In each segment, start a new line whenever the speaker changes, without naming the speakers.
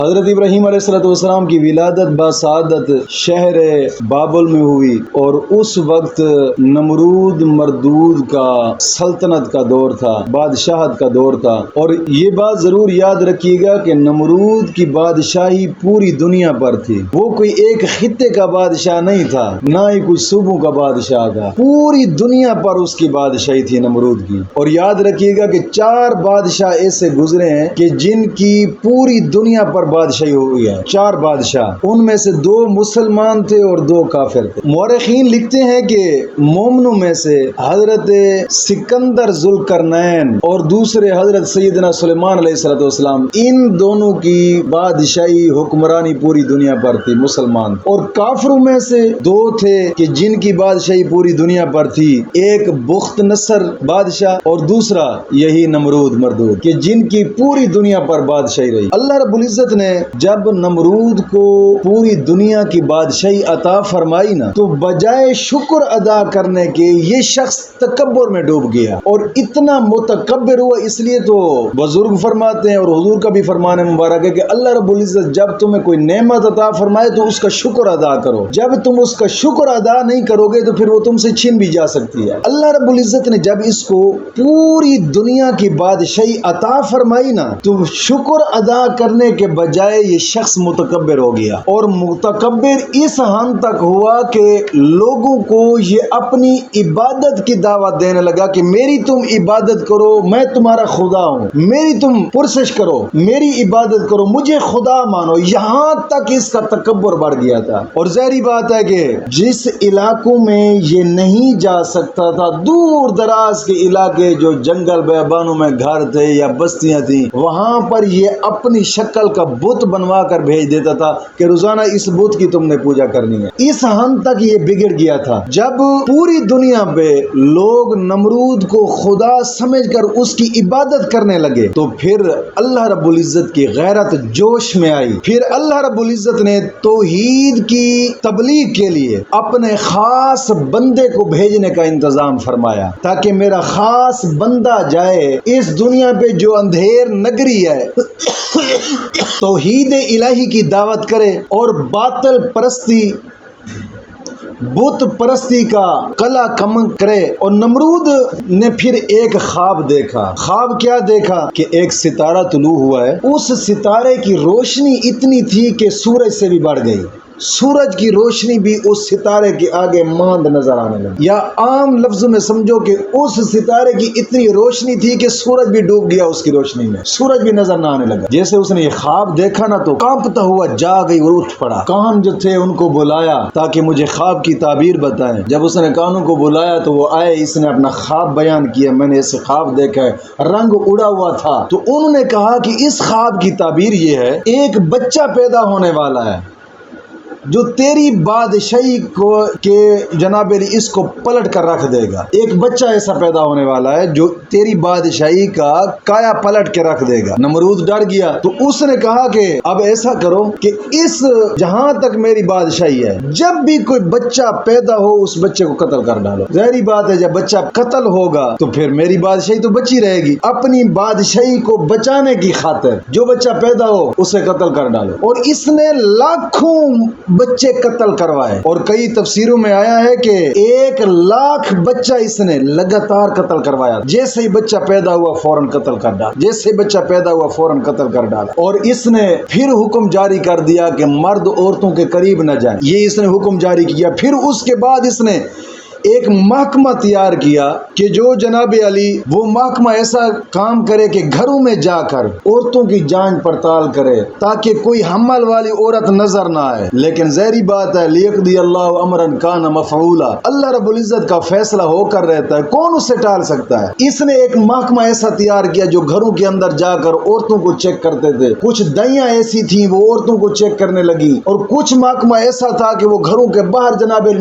حضرت ابراہیم علیہ السلام کی ولادت بسعادت شہر بابل میں ہوئی، اور اس وقت نمرود مردود کا سلطنت کا دور تھا، بادشاہت کا دور تھا۔ اور یہ بات ضرور یاد رکھیے گا کہ نمرود کی بادشاہی پوری دنیا پر تھی، وہ کوئی ایک خطے کا بادشاہ نہیں تھا، نہ ہی کوئی صوبوں کا بادشاہ تھا، پوری دنیا پر اس کی بادشاہی تھی نمرود کی۔ اور یاد رکھیے گا کہ 4 بادشاہ ایسے گزرے ہیں کہ جن کی پوری دنیا پر بادشاہی ہوئی ہے، 4 بادشاہ، ان میں سے 2 مسلمان تھے اور 2 کافر تھے۔ مورخین لکھتے ہیں کہ مومنوں میں سے حضرت سکندر ذوالقرنین اور دوسرے حضرت سیدنا سلیمان علیہ السلام، ان دونوں کی بادشاہی حکمرانی پوری دنیا پر تھی، مسلمان۔ اور کافروں میں سے 2 تھے کہ جن کی بادشاہی پوری دنیا پر تھی، ایک بخت نصر بادشاہ اور دوسرا یہی نمرود مردود، کہ جن کی پوری دنیا پر بادشاہی رہی۔ اللہ رب العزت نے جب نمرود کو پوری دنیا کی بادشاہی عطا فرمائی نا، تو بجائے شکر ادا کرنے کے یہ شخص تکبر میں ڈوب گیا اور اتنا متکبر ہوا۔ اس لیے تو بزرگ فرماتے ہیں اور حضور کا بھی فرمان مبارک ہے کہ اللہ رب العزت جب تمہیں کوئی نعمت عطا فرمائے تو اس کا شکر ادا کرو، جب تم اس کا شکر ادا نہیں کرو گے تو پھر وہ تم سے چھین بھی جا سکتی ہے۔ اللہ رب العزت نے جب اس کو پوری دنیا کی بادشاہی عطا فرمائی نا، تو شکر ادا کرنے کے بجائے یہ شخص متکبر ہو گیا، اور متکبر اس حد تک ہوا کہ لوگوں کو یہ اپنی عبادت کی دعوت دینے لگا کہ میری تم عبادت کرو، میں تمہارا خدا ہوں، میری تم پرسش کرو، میری عبادت کرو، مجھے خدا مانو۔ یہاں تک اس کا تکبر بڑھ گیا تھا۔ اور ظاہری بات ہے کہ جس علاقوں میں یہ نہیں جا سکتا تھا، دور دراز کے علاقے جو جنگل بیابانوں میں گھر تھے یا بستیاں تھیں، وہاں پر یہ اپنی شکل کا بت بنوا کر بھیج دیتا تھا کہ روزانہ اس بت کی تم نے پوجا کرنی ہے۔ اس حد تک یہ بگڑ گیا تھا۔ جب پوری دنیا پہ لوگ نمرود کو خدا سمجھ کر اس کی عبادت کرنے لگے، تو پھر اللہ رب العزت کی غیرت جوش میں آئی۔ پھر اللہ رب العزت نے توحید کی تبلیغ کے لیے اپنے خاص بندے کو بھیجنے کا انتظام فرمایا، تاکہ میرا خاص بندہ جائے اس دنیا پہ جو اندھیر نگری ہے، توحید الہی کی دعوت کرے اور باطل پرستی بت پرستی کا قلع کم کرے۔ اور نمرود نے پھر ایک خواب دیکھا۔ خواب کیا دیکھا کہ ایک ستارہ طلوع ہوا ہے، اس ستارے کی روشنی اتنی تھی کہ سورج سے بھی بڑھ گئی، سورج کی روشنی بھی اس ستارے کے آگے ماند نظر آنے لگی، یا عام لفظوں میں سمجھو کہ اس ستارے کی اتنی روشنی تھی کہ سورج بھی ڈوب گیا اس کی روشنی میں، سورج بھی نظر نہ آنے لگا۔ جیسے اس نے یہ خواب دیکھا نا، تو کانپتا ہوا جا گئی اور اٹھ پڑا۔ کان جو تھے ان کو بلایا تاکہ مجھے خواب کی تعبیر بتائیں۔ جب اس نے کانوں کو بلایا تو وہ آئے، اس نے اپنا خواب بیان کیا، میں نے ایسے خواب دیکھا ہے، رنگ اڑا ہوا تھا۔ تو انہوں نے کہا کہ اس خواب کی تعبیر یہ ہے، ایک بچہ پیدا ہونے والا ہے جو تیری بادشاہی کو کہ جناب علی اس کو پلٹ کر رکھ دے گا۔ ایک بچہ ایسا پیدا ہونے والا ہے جو تیری بادشاہی کا کایا پلٹ کے رکھ دے گا۔ نمرود ڈر گیا، تو اس نے کہا کہ اب ایسا کرو کہ اس جہاں تک میری بادشاہی ہے، جب بھی کوئی بچہ پیدا ہو اس بچے کو قتل کر ڈالو۔ ظاہری بات ہے جب بچہ قتل ہوگا تو پھر میری بادشاہی تو بچی رہے گی۔ اپنی بادشاہی کو بچانے کی خاطر جو بچہ پیدا ہو اسے قتل کر ڈالو۔ اور اس نے لاکھوں بچے قتل کروائے، اور کئی تفسیروں میں آیا ہے کہ 1,00,000 بچہ اس نے لگاتار قتل کروایا۔ جیسے ہی بچہ پیدا ہوا فوراً قتل کر ڈالا، جیسے ہی بچہ پیدا ہوا فوراً قتل کر ڈالا۔ اور اس نے پھر حکم جاری کر دیا کہ مرد عورتوں کے قریب نہ جائیں، یہ اس نے حکم جاری کیا۔ پھر اس کے بعد اس نے ایک محکمہ تیار کیا کہ جو جناب علی وہ محکمہ ایسا کام کرے کہ گھروں میں جا کر عورتوں کی جانچ پڑتال کرے تاکہ کوئی حمل والی عورت نظر نہ آئے۔ لیکن ظاہری بات ہے لیقضی اللہ امرا کان مفعولا، اللہ رب العزت کا فیصلہ ہو کر رہتا ہے، کون اسے ٹال سکتا ہے۔ اس نے ایک محکمہ ایسا تیار کیا جو گھروں کے اندر جا کر عورتوں کو چیک کرتے تھے۔ کچھ دائیاں ایسی تھیں وہ عورتوں کو چیک کرنے لگی، اور کچھ محکمہ ایسا تھا کہ وہ گھروں کے باہر جناب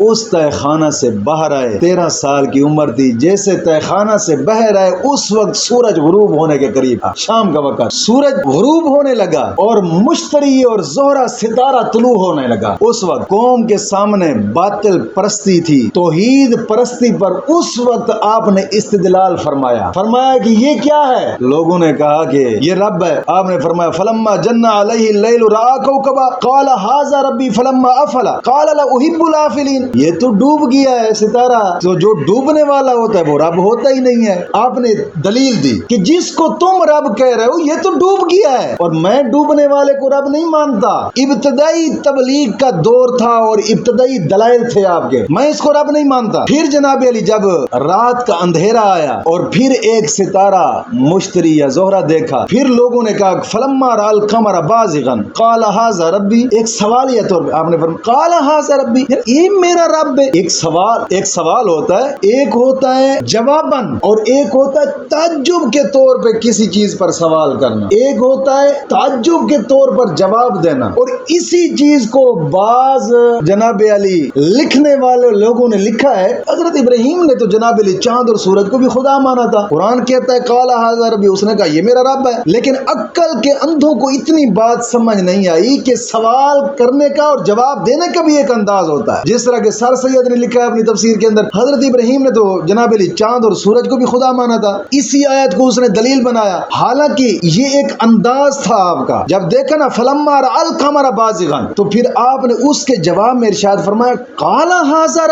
اس تہ خانہ سے باہر آئے 13 سال کی عمر تھی. جیسے تہ خانہ سے باہر آئے اس وقت سورج غروب ہونے کے قریب تھا. شام کا وقت سورج غروب ہونے لگا اور مشتری اور زہرہ ستارہ طلوع ہونے لگا. اس وقت قوم کے سامنے باطل پرستی تھی, توحید پرستی پر اس وقت آپ نے استدلال فرمایا کہ یہ کیا ہے. لوگوں نے کہا کہ یہ رب ہے. آپ نے فرمایا فلما جن علیہ اللیل رأى کوكبا قال هذا ربی فلما افل قال لا احب الافلین. یہ تو ڈوب گیا ہے ستارہ, تو جو ڈوبنے والا ہوتا ہے وہ رب ہوتا ہی نہیں ہے. آپ نے دلیل دی کہ جس کو تم رب کہہ رہے ہو یہ تو ڈوب گیا ہے اور میں ڈوبنے والے کو رب نہیں مانتا. ابتدائی تبلیغ کا دور تھا اور ابتدائی دلائل تھے آپ کے, میں اس کو رب نہیں مانتا. پھر جناب علی جب رات کا اندھیرا آیا اور پھر ایک ستارہ مشتری یا زہرہ دیکھا, پھر لوگوں نے کہا فلما رأى القمر بازغا قال هذا ربی. ایک سوالیہ طور پہ آپ نے فرمایا قال هذا ربی, یہ میرا رب ہے. ایک سوال ہوتا ہے, ایک ہوتا ہے جواباً اور ایک ہوتا ہے تعجب کے طور پہ کسی چیز پر سوال کرنا, ایک ہوتا ہے تعجب کے طور پر جواب دینا. اور اسی چیز کو بعض جناب علی لکھنے والے لوگوں نے لکھا ہے. حضرت ابراہیم نے تو جناب علی چاند اور سورج کو بھی خدا مانا تھا. قرآن کہتا ہے قال هذا ربی, اس نے کہا یہ میرا رب ہے. لیکن عقل کے اندھوں کو اتنی بات سمجھ نہیں آئی کہ سوال کرنے کا اور جواب دینے کا بھی ایک انداز ہوتا ہے. جس طرح کہ سر سید نے لکھا ہے اپنی تفسیر کے اندر, حضرت ابراہیم نے تو جناب علی چاند اور سورج کو بھی خدا مانا تھا. اسی آیت کو اس نے دلیل بنایا, حالانکہ یہ ایک انداز تھا آپ کا. جب دیکھا نا فلما رأى القمر بازغا, تو پھر آپ نے اس کے جواب میں ارشاد فرمایا قال هذا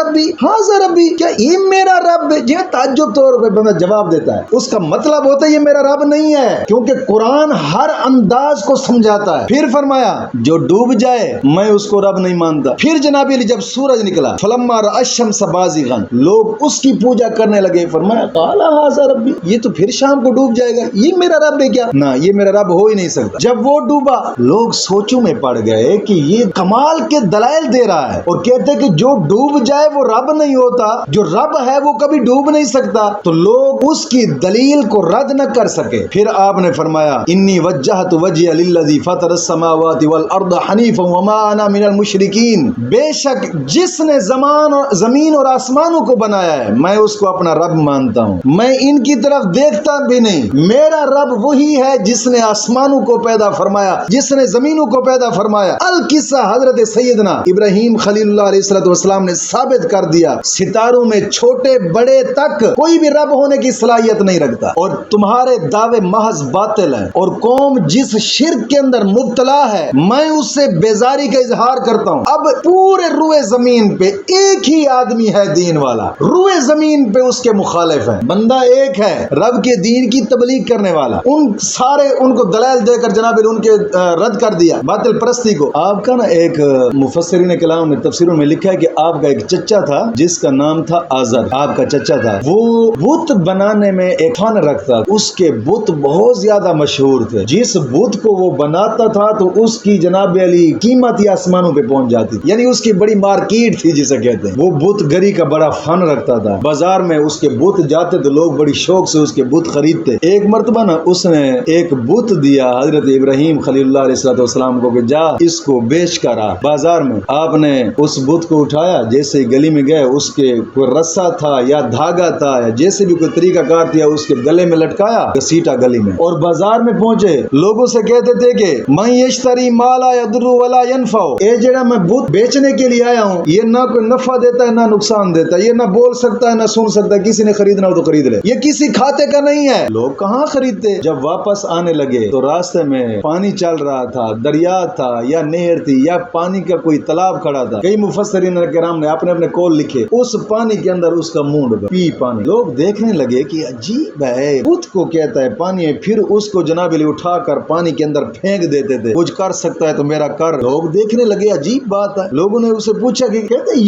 ربی, کیا یہ میرا رب ہے. یہ تعجب طور پہ بندہ جواب دیتا ہے, اس کا مطلب ہوتا ہے یہ میرا رب نہیں ہے, کیونکہ قرآن ہر انداز کو سمجھاتا ہے. پھر فرمایا جو ڈوب جائے میں اس کو رب نہیں مانتا. پھر جناب علی جب سورج نکلا فلما رأى الشمس بازغا, لوگ اس کی پوجا کرنے لگے. فرمایا قال هذا ربی, یہ تو پھر شام کو ڈوب جائے گا, یہ میرا رب ہے کیا؟ نہ, یہ میرا رب ہو ہی نہیں سکتا. جب وہ ڈوبا لوگ سوچوں میں پڑ گئے کہ یہ کمال کے دلائل دے رہا ہے اور کہتے کہ جو ڈوب جائے وہ رب نہیں ہوتا, جو رب ہے وہ کبھی ڈوب نہیں سکتا. تو لوگ اس کی دلیل کو رد نہ کر سکے. پھر آپ نے فرمایا انی وجہت وجہی للذی فطر السماوات والارض حنیفا وما انا من المشرکین, بے شک جس نے زمین اور آسمانوں کو بنایا ہے میں اس کو اپنا رب مانتا ہوں, میں ان کی طرف دیکھتا بھی نہیں. میرا رب وہی ہے جس نے آسمانوں کو پیدا فرمایا, جس نے زمینوں کو پیدا فرمایا. القصہ حضرت سیدنا ابراہیم خلیل اللہ علیہ السلام نے ثابت کر دیا ستاروں میں چھوٹے بڑے تک کوئی بھی رب ہونے کی صلاحیت نہیں رکھتا, اور تمہارے دعوے محض باطل ہیں. اور قوم جس شرک کے اندر مبتلا ہے میں اس سے بیزاری کا اظہار کرتا ہوں. اب پورے روئے زمین پہ ایک ہی آدمی ہے دین والا, روئے زمین پہ اس کے مخالف ہے, بندہ ایک ہے رب کے دین کی تبلیغ کرنے والا. ان کو دلائل دے کر جناب ان کے رد کر دیا باطل پرستی کو. آپ کا نا ایک مفسرین کلام نے تفسیروں میں لکھا ہے کہ آپ کا ایک چچا تھا جس کا نام تھا آزر. آپ کا چچا تھا, وہ بت بنانے میں ایک فن رکھتا, اس کے بت بہت زیادہ مشہور تھے. جس بت کو وہ بناتا تھا تو اس کی جناب علی قیمت ہی آسمانوں پہ پہنچ جاتی تھی, یعنی اس کی بڑی مارکیٹ تھی جسے کہتے ہیں. وہ بت گری کا بڑا فن رکھتا تھا, بازار میں اس کے بت جاتے تو لوگ بڑی شوق سے اس کے بت خریدتے. ایک مرتبہ نا اس نے ایک بت دیا حضرت ابراہیم خلیل اللہ علیہ السلام کو کہ جا اس کو بیچ کر آ بازار میں. آپ نے اس بت کو اٹھایا, جیسے گلی میں گئے اس کے کوئی رسا تھا یا دھاگا تھا یا جیسے بھی کوئی طریقہ کار تھا اس کے گلے میں لٹکایا, گھسیٹا گلی میں, اور بازار میں پہنچے. لوگوں سے کہتے تھے کہ من یشتری ما لا یضر ولا ينفع, اے جڑا میں بت بیچنے کے لیے آیا ہوں یہ نہ کوئی نفع دیتا ہے نہ نقصان دیتا ہے, یہ نہ بول سکتا ہے نہ سن سکتا ہے, کسی نے خریدنا ہو تو خرید لے, یہ کسی کھاتے کا نہیں ہے. لوگ کہاں خریدتے. جب واپس آنے لگے تو راستے میں پانی چل رہا تھا, دریا تھا یا نہر تھی یا پانی کا کوئی تالاب کھڑا تھا. کئی مفسرین کرام نے اپنے کول لکھے اس پانی کے اندر اس کا منہ ڈوبا, پی پانی. لوگ دیکھنے لگے کہ عجیب ہے, بت کو کہتا ہے پانی ہے, پھر اس کو جناب علی اٹھا کر پانی کے اندر پھینک دیتے تھے, کچھ کر سکتا ہے تو میرا کر. لوگ دیکھنے لگے عجیب بات ہے. لوگوں نے اسے پوچھا کہ کہتے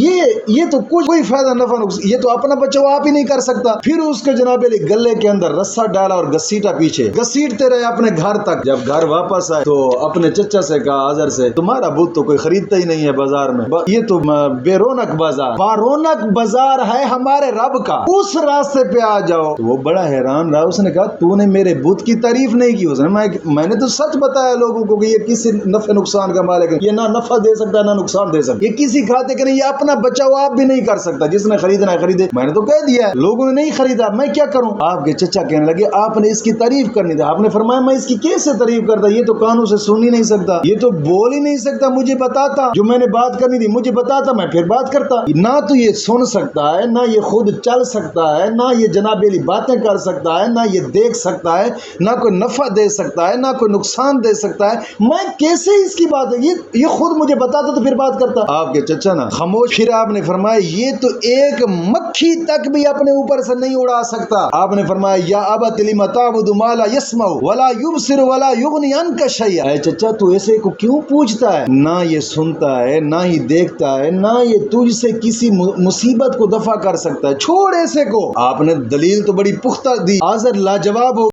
یہ تو کوئی فائدہ نفع نقصان, یہ تو اپنا بچہ وہ آپ ہی نہیں کر سکتا. پھر اس کے جناب علی گلے کے اندر رسا ڈالا اور گھسیٹا پیچھے, گھسیٹتے رہے اپنے گھر تک. جب گھر واپس آئے تو اپنے چچا سے کہا آزر سے, تمہارا بت تو کوئی خریدتا ہی نہیں ہے بازار میں, یہ تو بے رونق بازار, بارونق بازار ہے ہمارے رب کا, اس راستے پہ آ جاؤ. تو وہ بڑا حیران رہا. اس نے کہا تو نے میرے بت کی تعریف نہیں کی. اس نے میں نے تو سچ بتایا لوگوں کو کہ یہ کسی نفع نقصان کا مالک ہے, یہ نہ نفع دے سکتا ہے نہ نقصان دے سکتا, یہ کسی کھاتے کے نہیں, یہ اپنا بچاؤ آپ بھی نہیں کر سکتا، جس نے خریدنا ہے خریدے، میں نے تو کہہ دیا ہے، لوگوں نے نہیں خریدا، میں کیا کروں؟ آپ کے چچا کہنے لگے آپ نے اس کی تعریف کرنی تھی۔ آپ نے فرمایا میں اس کی کیسے تعریف کرتا، یہ تو کانوں سے سن ہی نہیں سکتا، یہ تو بول ہی نہیں سکتا، مجھے بتاتا جو میں نے بات کرنی تھی، مجھے بتاتا میں پھر بات کرتا۔ نہ تو یہ سن سکتا ہے، نہ یہ خود چل سکتا ہے، نہ یہ جناب علی باتیں کر سکتا ہے، نہ یہ دیکھ سکتا ہے، نہ کوئی نفع دے سکتا ہے، نہ کوئی نقصان دے سکتا ہے، میں کیسے اس کی بات ہے، یہ خود مجھے بتاتا تو پھر بات کرتا۔ آپ کے چچا نا خاموش۔ پھر آپ نے فرمایا یہ تو ایک مکھی تک بھی اپنے اوپر سے نہیں اڑا سکتا۔ آپ نے فرمایا یا ابت لم تعبد ما لا يسمع ولا يبصر ولا يغني عنك شيئا، اے چچا تو ایسے کو کیوں پوچھتا ہے؟ نہ یہ سنتا ہے، نہ ہی دیکھتا ہے، نہ یہ تجھ سے کسی مصیبت کو دفع کر سکتا ہے، چھوڑ ایسے کو۔ آپ نے دلیل تو بڑی پختہ دی، حاضر لاجواب ہو